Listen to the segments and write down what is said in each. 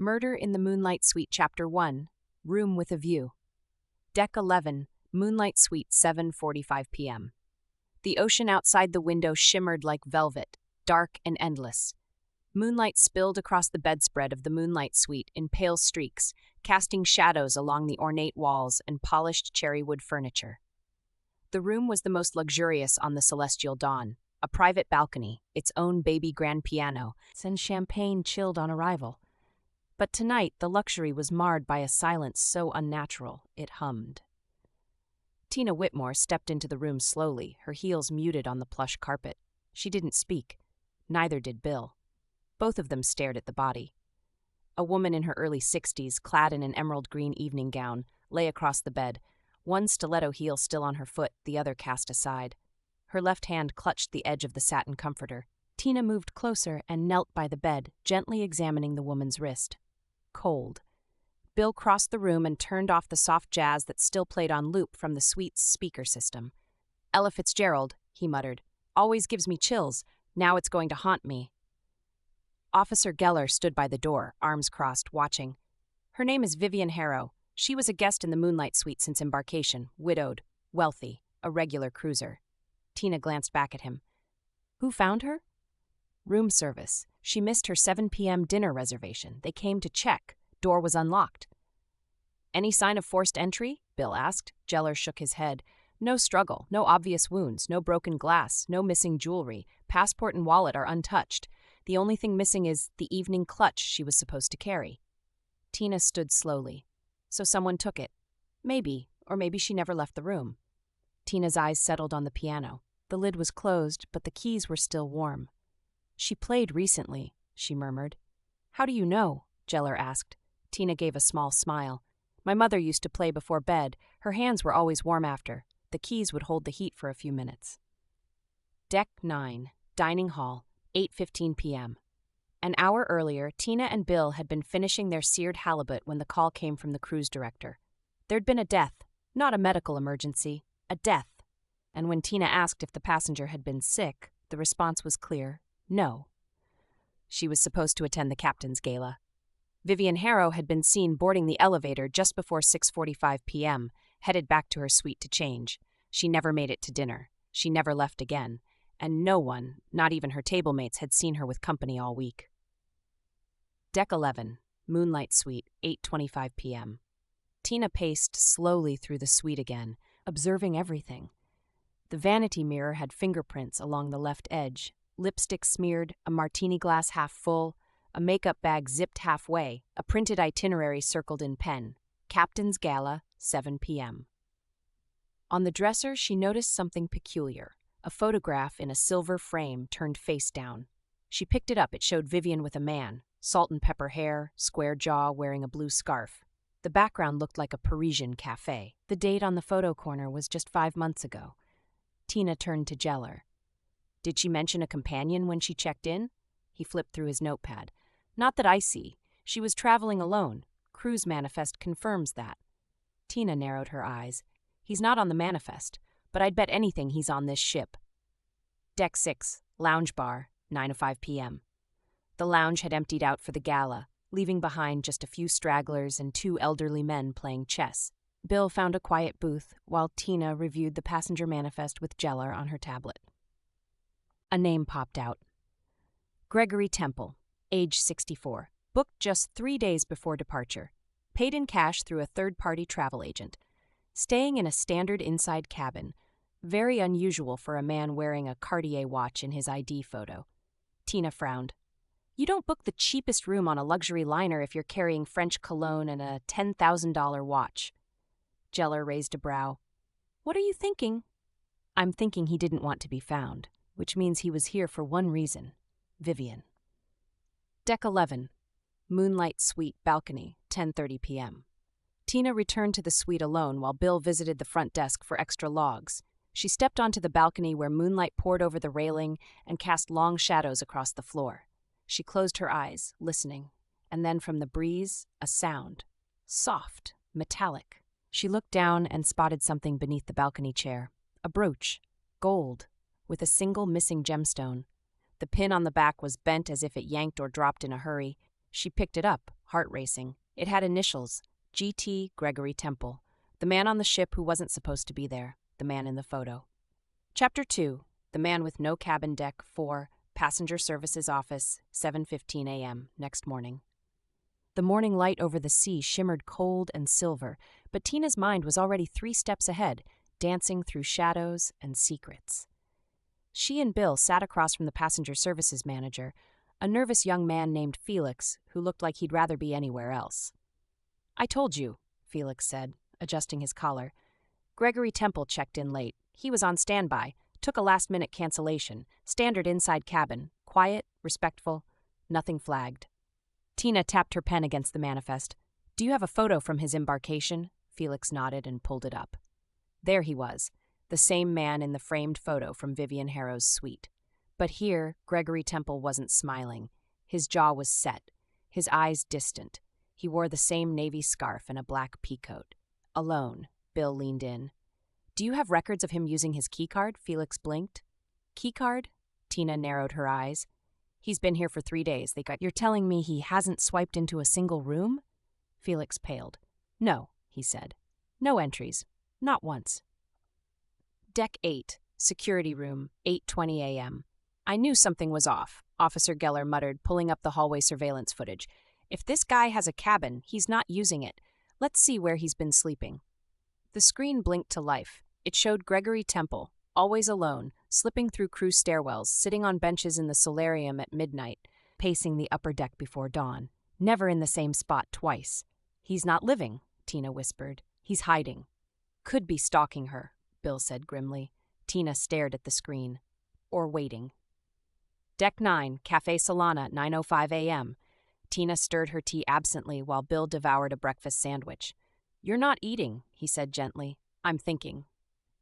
Murder in the Moonlight Suite, Chapter 1, Room with a View. Deck 11, Moonlight Suite, 7:45 p.m. The ocean outside the window shimmered like velvet, dark and endless. Moonlight spilled across the bedspread of the Moonlight Suite in pale streaks, casting shadows along the ornate walls and polished cherry-wood furniture. The room was the most luxurious on the celestial dawn, a private balcony, its own baby grand piano, and champagne chilled on arrival. But tonight the luxury was marred by a silence so unnatural it hummed. Tina Whitmore stepped into the room slowly, her heels muted on the plush carpet. She didn't speak. Neither did Bill. Both of them stared at the body. A woman in her early 60s, clad in an emerald green evening gown, lay across the bed, one stiletto heel still on her foot, the other cast aside. Her left hand clutched the edge of the satin comforter. Tina moved closer and knelt by the bed, gently examining the woman's wrist. Cold. Bill crossed the room and turned off the soft jazz that still played on loop from the suite's speaker system. "Ella Fitzgerald," he muttered, "always gives me chills. Now it's going to haunt me." Officer Geller stood by the door, arms crossed, watching. "Her name is Vivian Harrow. She was a guest in the Moonlight Suite since embarkation, widowed, wealthy, a regular cruiser." Tina glanced back at him. "Who found her?" "Room service. She missed her 7 p.m. dinner reservation. They came to check. Door was unlocked." "Any sign of forced entry?" Bill asked. Geller shook his head. "No struggle, no obvious wounds, no broken glass, no missing jewelry. Passport and wallet are untouched. The only thing missing is the evening clutch she was supposed to carry." Tina stood slowly. "So someone took it. Maybe, or maybe she never left the room." Tina's eyes settled on the piano. The lid was closed, but the keys were still warm. "She played recently," she murmured. "How do you know?" Geller asked. Tina gave a small smile. "My mother used to play before bed. Her hands were always warm after. The keys would hold the heat for a few minutes." Deck 9, Dining Hall, 8:15 p.m. An hour earlier, Tina and Bill had been finishing their seared halibut when the call came from the cruise director. There'd been a death, not a medical emergency, a death. And when Tina asked if the passenger had been sick, the response was clear: no. She was supposed to attend the captain's gala. Vivian Harrow had been seen boarding the elevator just before 6:45 p.m., headed back to her suite to change. She never made it to dinner. She never left again. And no one, not even her table mates, had seen her with company all week. Deck 11, Moonlight Suite, 8:25 p.m. Tina paced slowly through the suite again, observing everything. The vanity mirror had fingerprints along the left edge, lipstick smeared, a martini glass half full, a makeup bag zipped halfway, a printed itinerary circled in pen. Captain's Gala, 7 p.m. On the dresser, she noticed something peculiar. A photograph in a silver frame turned face down. She picked it up. It showed Vivian with a man, salt and pepper hair, square jaw, wearing a blue scarf. The background looked like a Parisian cafe. The date on the photo corner was just 5 months ago. Tina turned to Geller. "Did she mention a companion when she checked in?" He flipped through his notepad. "Not that I see. She was traveling alone. Cruise manifest confirms that." Tina narrowed her eyes. "He's not on the manifest, but I'd bet anything he's on this ship." Deck 6, Lounge Bar, 9:05 p.m. The lounge had emptied out for the gala, leaving behind just a few stragglers and 2 elderly men playing chess. Bill found a quiet booth, while Tina reviewed the passenger manifest with Geller on her tablet. A name popped out. Gregory Temple, age 64, booked just 3 days before departure, paid in cash through a third-party travel agent, staying in a standard inside cabin, very unusual for a man wearing a Cartier watch in his ID photo. Tina frowned. "You don't book the cheapest room on a luxury liner if you're carrying French cologne and a $10,000 watch." Geller raised a brow. "What are you thinking?" "I'm thinking he didn't want to be found, which means he was here for one reason: Vivian." Deck 11, Moonlight Suite, balcony, 10:30 p.m. Tina returned to the suite alone while Bill visited the front desk for extra logs. She stepped onto the balcony where moonlight poured over the railing and cast long shadows across the floor. She closed her eyes, listening, and then from the breeze, a sound. Soft, metallic. She looked down and spotted something beneath the balcony chair. A brooch, gold, with a single missing gemstone. The pin on the back was bent as if it yanked or dropped in a hurry. She picked it up, heart racing. It had initials, G.T. Gregory Temple, the man on the ship who wasn't supposed to be there, the man in the photo. Chapter 2. The Man with No Cabin Deck 4, Passenger Services Office, 7:15 a.m. next morning. The morning light over the sea shimmered cold and silver, but Tina's mind was already 3 steps ahead, dancing through shadows and secrets. She and Bill sat across from the passenger services manager, a nervous young man named Felix who looked like he'd rather be anywhere else. "I told you," Felix said, adjusting his collar. "Gregory Temple checked in late. He was on standby, took a last-minute cancellation, standard inside cabin, quiet, respectful, nothing flagged." Tina tapped her pen against the manifest. "Do you have a photo from his embarkation?" Felix nodded and pulled it up. There he was, the same man in the framed photo from Vivian Harrow's suite. But here, Gregory Temple wasn't smiling. His jaw was set, his eyes distant. He wore the same navy scarf and a black peacoat. Alone, Bill leaned in. "Do you have records of him using his keycard?" Felix blinked. "Keycard?" Tina narrowed her eyes. "He's been here for 3 days. You're telling me he hasn't swiped into a single room?" Felix paled. "No," he said. "No entries. Not once." Deck 8, security room, 8:20 a.m. "I knew something was off," Officer Geller muttered, pulling up the hallway surveillance footage. "If this guy has a cabin, he's not using it. Let's see where he's been sleeping." The screen blinked to life. It showed Gregory Temple, always alone, slipping through crew stairwells, sitting on benches in the solarium at midnight, pacing the upper deck before dawn. Never in the same spot twice. "He's not living," Tina whispered. "He's hiding." "Could be stalking her," Bill said grimly. Tina stared at the screen. "Or waiting." Deck 9, Café Solana, 9:05 a.m. Tina stirred her tea absently while Bill devoured a breakfast sandwich. "You're not eating," he said gently. "I'm thinking."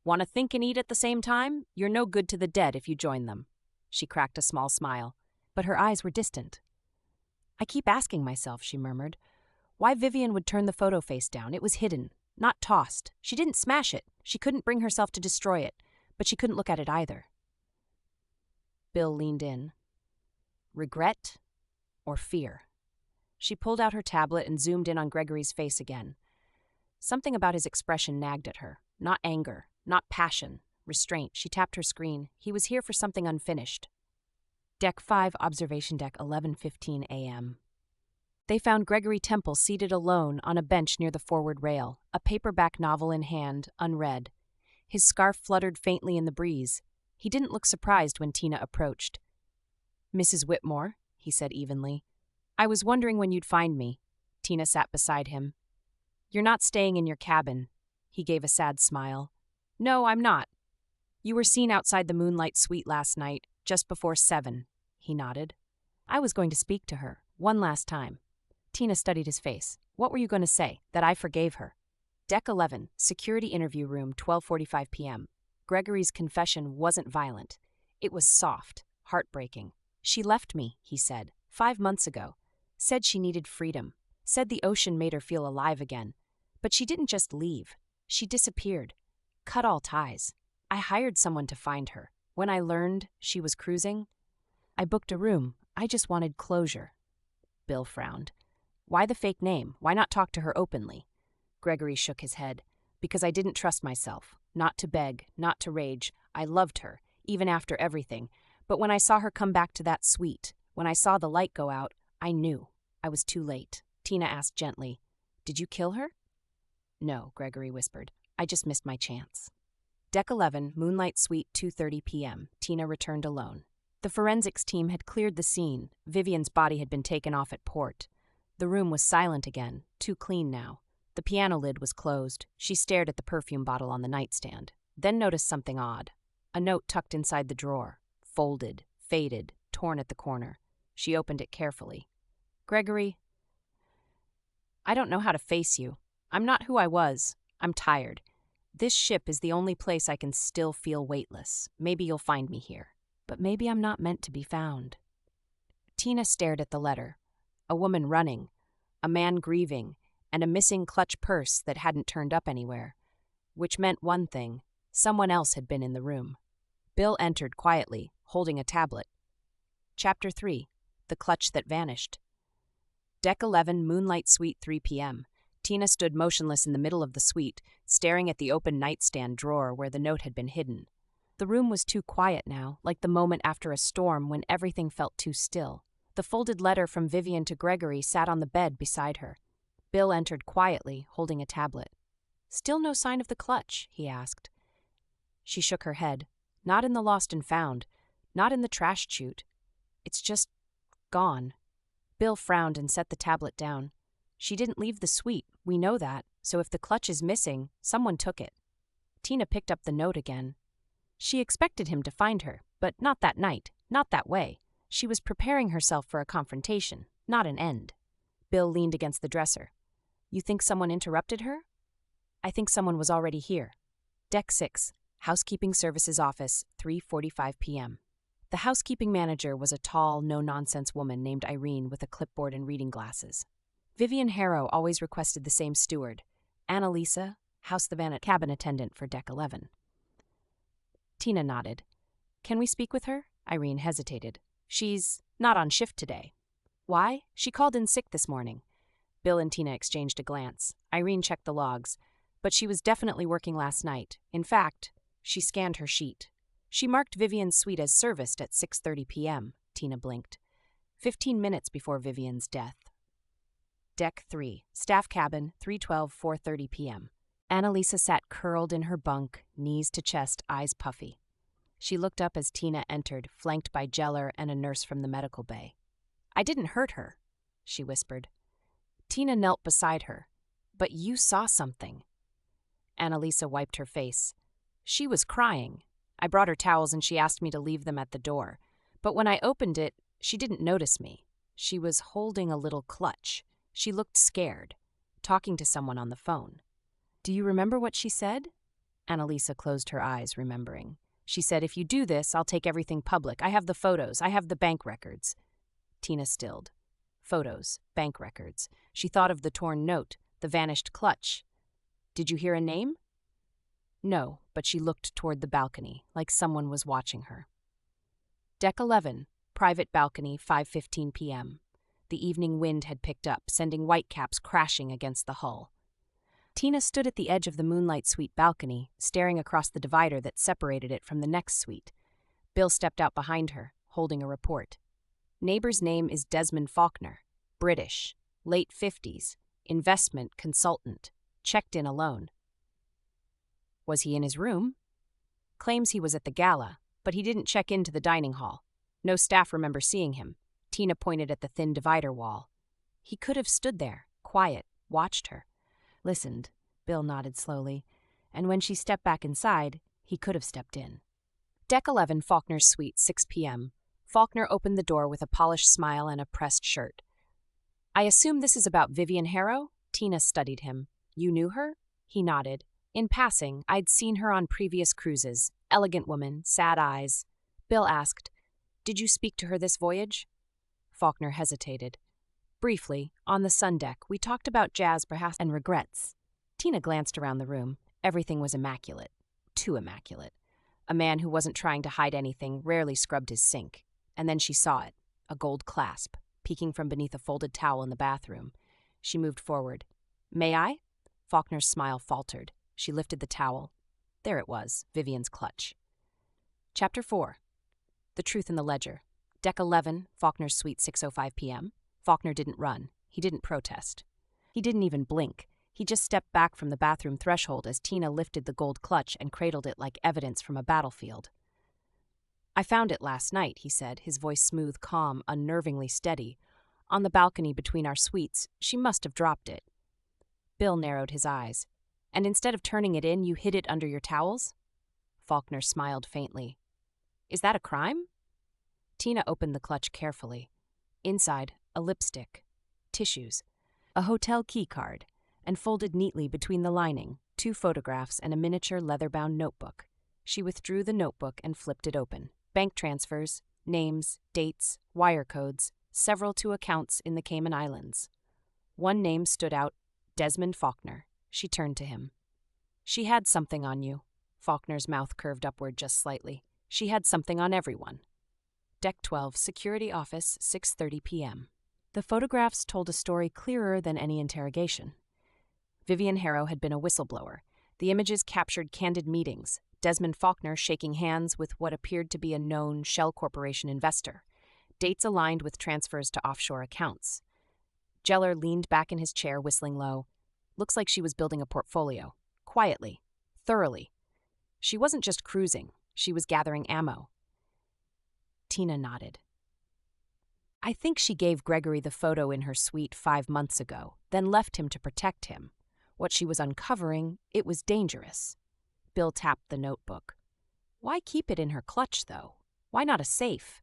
"Want to think and eat at the same time? You're no good to the dead if you join them." She cracked a small smile, but her eyes were distant. "I keep asking myself," she murmured, "why Vivian would turn the photo face down. It was hidden, not tossed. She didn't smash it. She couldn't bring herself to destroy it, but she couldn't look at it either." Bill leaned in. Regret or fear? She pulled out her tablet and zoomed in on Gregory's face again. Something about his expression nagged at her. Not anger, not passion, restraint. She tapped her screen. He was here for something unfinished. Deck 5, observation deck, 11:15 a.m. They found Gregory Temple seated alone on a bench near the forward rail, a paperback novel in hand, unread. His scarf fluttered faintly in the breeze. He didn't look surprised when Tina approached. "Mrs. Whitmore," he said evenly. "I was wondering when you'd find me." Tina sat beside him. "You're not staying in your cabin." He gave a sad smile. "No, I'm not." "You were seen outside the Moonlight Suite last night, just before 7. He nodded. "I was going to speak to her, one last time." Tina studied his face. "What were you going to say? That I forgave her?" Deck 11, security interview room, 12:45 p.m. Gregory's confession wasn't violent. It was soft, heartbreaking. "She left me," he said, 5 months ago. Said she needed freedom. Said the ocean made her feel alive again. But she didn't just leave. She disappeared. Cut all ties. I hired someone to find her. When I learned she was cruising, I booked a room. I just wanted closure." Bill frowned. "Why the fake name? Why not talk to her openly?" Gregory shook his head. "Because I didn't trust myself. Not to beg, not to rage. I loved her, even after everything. But when I saw her come back to that suite, when I saw the light go out, I knew. I was too late." Tina asked gently, "Did you kill her?" "No," Gregory whispered. "I just missed my chance." Deck 11, Moonlight Suite, 2:30 p.m. Tina returned alone. The forensics team had cleared the scene. Vivian's body had been taken off at port. The room was silent again, too clean now. The piano lid was closed. She stared at the perfume bottle on the nightstand, then noticed something odd. A note tucked inside the drawer, folded, faded, torn at the corner. She opened it carefully. "Gregory, I don't know how to face you. I'm not who I was. I'm tired. This ship is the only place I can still feel weightless. Maybe you'll find me here. But maybe I'm not meant to be found." Tina stared at the letter. A woman running, a man grieving, and a missing clutch purse that hadn't turned up anywhere. Which meant one thing. Someone else had been in the room. Bill entered quietly, holding a tablet. Chapter 3. The Clutch That Vanished. Deck 11, Moonlight Suite, 3 p.m. Tina stood motionless in the middle of the suite, staring at the open nightstand drawer where the note had been hidden. The room was too quiet now, like the moment after a storm when everything felt too still. The folded letter from Vivian to Gregory sat on the bed beside her. Bill entered quietly, holding a tablet. "Still no sign of the clutch?" he asked. She shook her head. "Not in the lost and found. Not in the trash chute. It's just gone." Bill frowned and set the tablet down. "She didn't leave the suite, we know that, so if the clutch is missing, someone took it." Tina picked up the note again. She expected him to find her, but not that night, not that way. She was preparing herself for a confrontation, not an end. Bill leaned against the dresser. "You think someone interrupted her?" "I think someone was already here." Deck 6, Housekeeping Services Office, 3:45 p.m. The housekeeping manager was a tall, no-nonsense woman named Irene with a clipboard and reading glasses. Vivian Harrow always requested the same steward, Annalisa, house the vanity cabin attendant for Deck 11. Tina nodded. "Can we speak with her?" Irene hesitated. "She's not on shift today." "Why? She called in sick this morning." Bill and Tina exchanged a glance. Irene checked the logs, but she was definitely working last night. In fact, she scanned her sheet. She marked Vivian's suite as serviced at 6:30 p.m., Tina blinked. 15 minutes before Vivian's death. Deck 3, Staff Cabin, 3:12, 4:30 p.m. Annalisa sat curled in her bunk, knees to chest, eyes puffy. She looked up as Tina entered, flanked by Jeller and a nurse from the medical bay. "I didn't hurt her," she whispered. Tina knelt beside her. "But you saw something." Annalisa wiped her face. "She was crying. I brought her towels and she asked me to leave them at the door. But when I opened it, she didn't notice me. She was holding a little clutch. She looked scared, talking to someone on the phone." "Do you remember what she said?" Annalisa closed her eyes, remembering. "She said, 'If you do this, I'll take everything public. I have the photos. I have the bank records.'" Tina stilled. Photos, bank records. She thought of the torn note, the vanished clutch. "Did you hear a name?" No, but she looked toward the balcony, like someone was watching her. Deck 11, private balcony, 5:15 p.m. The evening wind had picked up, sending whitecaps crashing against the hull. Tina stood at the edge of the Moonlight Suite balcony, staring across the divider that separated it from the next suite. Bill stepped out behind her, holding a report. "Neighbor's name is Desmond Faulkner, British, late 50s, investment consultant, checked in alone." "Was he in his room?" "Claims he was at the gala, but he didn't check into the dining hall. No staff remember seeing him." Tina pointed at the thin divider wall. "He could have stood there, quiet, watched her. Listened." Bill nodded slowly. "And when she stepped back inside, he could have stepped in." Deck 11, Faulkner's suite, 6 p.m. Faulkner opened the door with a polished smile and a pressed shirt. "I assume this is about Vivian Harrow?" Tina studied him. "You knew her?" He nodded. "In passing, I'd seen her on previous cruises. Elegant woman, sad eyes." Bill asked, "Did you speak to her this voyage?" Faulkner hesitated. "Briefly, on the sun deck, we talked about jazz perhaps and regrets." Tina glanced around the room. Everything was immaculate. Too immaculate. A man who wasn't trying to hide anything rarely scrubbed his sink. And then she saw it, a gold clasp, peeking from beneath a folded towel in the bathroom. She moved forward. "May I?" Faulkner's smile faltered. She lifted the towel. There it was, Vivian's clutch. Chapter 4. The Truth in the Ledger. Deck 11, Faulkner's suite, 6:05 p.m. Faulkner didn't run. He didn't protest. He didn't even blink. He just stepped back from the bathroom threshold as Tina lifted the gold clutch and cradled it like evidence from a battlefield. "I found it last night," he said, his voice smooth, calm, unnervingly steady. "On the balcony between our suites. She must have dropped it." Bill narrowed his eyes. "And instead of turning it in, you hid it under your towels?" Faulkner smiled faintly. "Is that a crime?" Tina opened the clutch carefully. Inside, a lipstick, tissues, a hotel key card, and folded neatly between the lining, 2 photographs and a miniature leather-bound notebook. She withdrew the notebook and flipped it open. Bank transfers, names, dates, wire codes, several to accounts in the Cayman Islands. One name stood out, Desmond Faulkner. She turned to him. "She had something on you." Faulkner's mouth curved upward just slightly. "She had something on everyone." Deck 12, Security Office, 6:30 p.m. The photographs told a story clearer than any interrogation. Vivian Harrow had been a whistleblower. The images captured candid meetings, Desmond Faulkner shaking hands with what appeared to be a known Shell Corporation investor, dates aligned with transfers to offshore accounts. Geller leaned back in his chair, whistling low. Looks like she was building a portfolio. Quietly. Thoroughly. She wasn't just cruising. She was gathering ammo. Tina nodded. I think she gave Gregory the photo in her suite 5 months ago, then left him to protect him. What she was uncovering, it was dangerous. Bill tapped the notebook. Why keep it in her clutch, though? Why not a safe?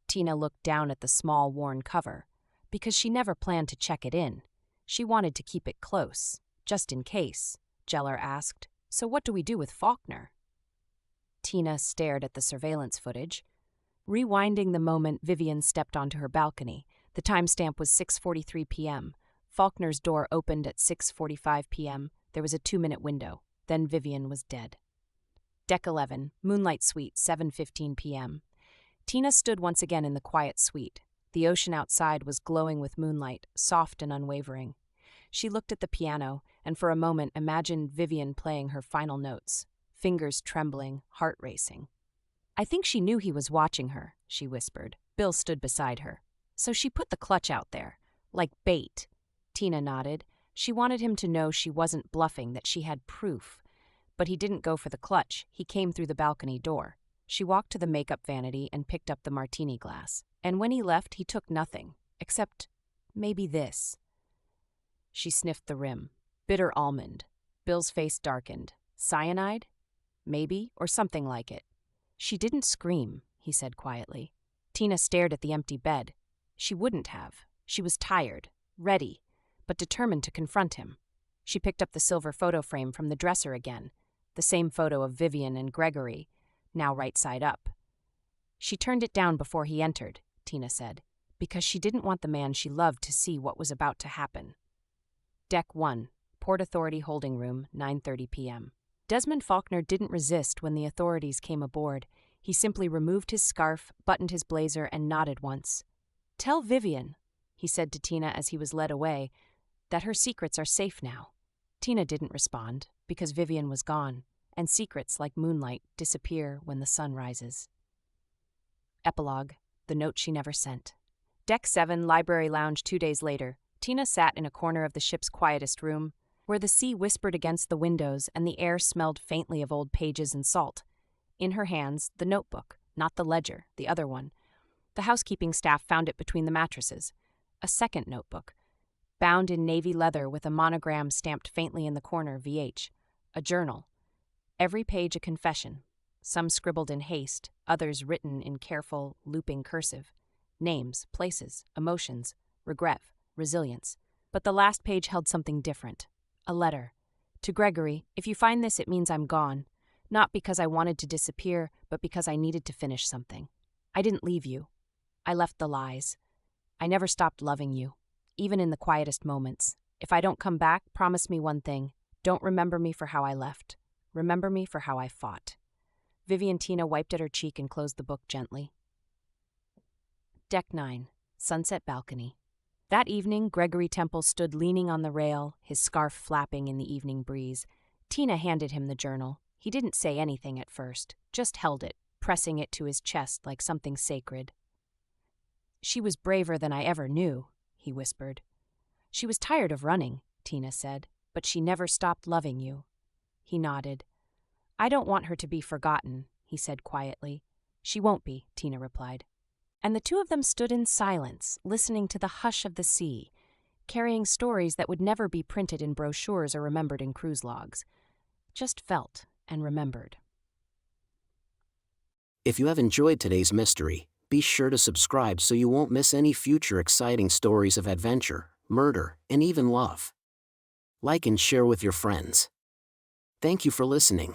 Tina looked down at the small, worn cover. Because she never planned to check it in. She wanted to keep it close, just in case. Geller asked, So what do we do with Faulkner? Tina stared at the surveillance footage. Rewinding the moment Vivian stepped onto her balcony, the timestamp was 6:43 p.m. Faulkner's door opened at 6:45 p.m. There was a 2-minute window. Then Vivian was dead. Deck 11, Moonlight Suite, 7:15 p.m. Tina stood once again in the quiet suite. The ocean outside was glowing with moonlight, soft and unwavering. She looked at the piano and for a moment imagined Vivian playing her final notes, fingers trembling, heart racing. I think she knew he was watching her, she whispered. Bill stood beside her. So she put the clutch out there, like bait. Tina nodded. She wanted him to know she wasn't bluffing, that she had proof. But he didn't go for the clutch. He came through the balcony door. She walked to the makeup vanity and picked up the martini glass. And when he left, he took nothing, except maybe this. She sniffed the rim. Bitter almond. Bill's face darkened. Cyanide? Maybe, or something like it. She didn't scream, he said quietly. Tina stared at the empty bed. She wouldn't have. She was tired, ready, but determined to confront him. She picked up the silver photo frame from the dresser again, the same photo of Vivian and Gregory, now right side up. She turned it down before he entered, Tina said, because she didn't want the man she loved to see what was about to happen. Deck 1, Port Authority Holding Room, 9:30 p.m. Desmond Faulkner didn't resist when the authorities came aboard. He simply removed his scarf, buttoned his blazer, and nodded once. Tell Vivian, he said to Tina as he was led away, that her secrets are safe now. Tina didn't respond, because Vivian was gone, and secrets like moonlight disappear when the sun rises. Epilogue, the note she never sent. Deck 7, Library Lounge 2 days later. Tina sat in a corner of the ship's quietest room, where the sea whispered against the windows and the air smelled faintly of old pages and salt. In her hands, the notebook, not the ledger, the other one. The housekeeping staff found it between the mattresses. A second notebook, bound in navy leather with a monogram stamped faintly in the corner, VH. A journal. Every page a confession, some scribbled in haste, others written in careful, looping cursive. Names, places, emotions, regret, resilience. But the last page held something different. A letter. To Gregory, if you find this, it means I'm gone. Not because I wanted to disappear, but because I needed to finish something. I didn't leave you. I left the lies. I never stopped loving you, even in the quietest moments. If I don't come back, promise me one thing. Don't remember me for how I left. Remember me for how I fought. Vivian Tina wiped at her cheek and closed the book gently. Deck 9, Sunset Balcony. That evening, Gregory Temple stood leaning on the rail, his scarf flapping in the evening breeze. Tina handed him the journal. He didn't say anything at first, just held it, pressing it to his chest like something sacred. She was braver than I ever knew, he whispered. She was tired of running, Tina said, but she never stopped loving you. He nodded. I don't want her to be forgotten, he said quietly. She won't be, Tina replied. And the two of them stood in silence, listening to the hush of the sea, carrying stories that would never be printed in brochures or remembered in cruise logs. Just felt and remembered. If you have enjoyed today's mystery, be sure to subscribe so you won't miss any future exciting stories of adventure, murder, and even love. Like and share with your friends. Thank you for listening.